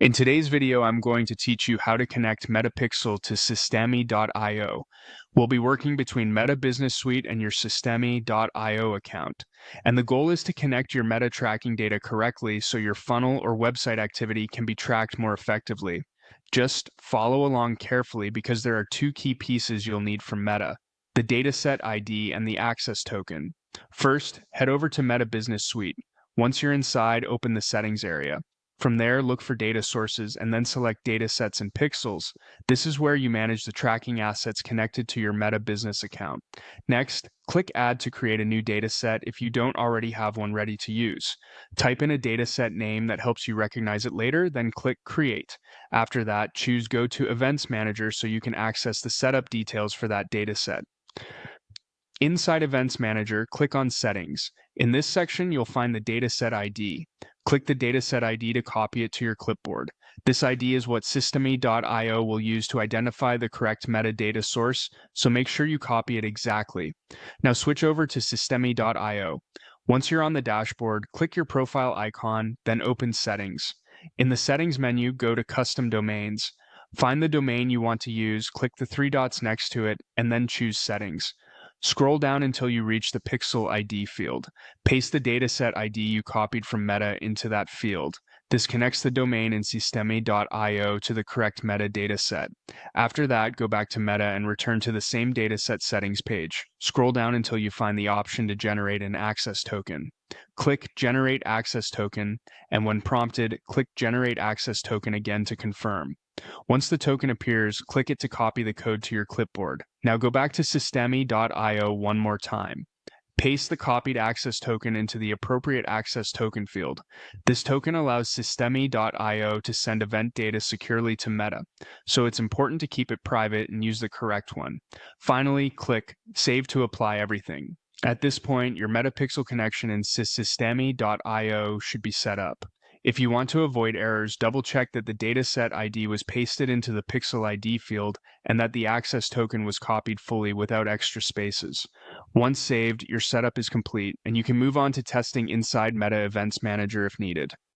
In today's video, I'm going to teach you how to connect Metapixel to Systeme.io. We'll be working between Meta Business Suite and your Systeme.io account. And the goal is to connect your meta tracking data correctly so your funnel or website activity can be tracked more effectively. Just follow along carefully because there are two key pieces you'll need from Meta: the dataset ID and the access token. First, head over to Meta Business Suite. Once you're inside, open the settings area. From there, look for data sources and then select datasets and pixels. This is where you manage the tracking assets connected to your Meta business account. Next, click Add to create a new dataset if you don't already have one ready to use. Type in a dataset name that helps you recognize it later, then click Create. After that, choose Go to Events Manager so you can access the setup details for that dataset. Inside Events Manager, click on Settings. In this section, you'll find the dataset ID. Click the dataset ID to copy it to your clipboard. This ID is what Systeme.io will use to identify the correct metadata source, so make sure you copy it exactly. Now switch over to Systeme.io. Once you're on the dashboard, click your profile icon, then open Settings. In the Settings menu, go to Custom Domains. Find the domain you want to use, click the three dots next to it, and then choose Settings. Scroll down until you reach the Pixel ID field. Paste the dataset ID you copied from Meta into that field. This connects the domain in Systeme.io to the correct metadata set. After that, go back to Meta and return to the same dataset settings page. Scroll down until you find the option to generate an access token. Click Generate Access Token, and when prompted, click Generate Access Token again to confirm. Once the token appears, click it to copy the code to your clipboard. Now go back to Systeme.io one more time. Paste the copied access token into the appropriate access token field. This token allows Systeme.io to send event data securely to Meta, so it's important to keep it private and use the correct one. Finally, click Save to apply everything. At this point, your Metapixel connection in Systeme.io should be set up. If you want to avoid errors, double-check that the dataset ID was pasted into the Pixel ID field and that the access token was copied fully without extra spaces. Once saved, your setup is complete, and you can move on to testing inside Meta Events Manager if needed.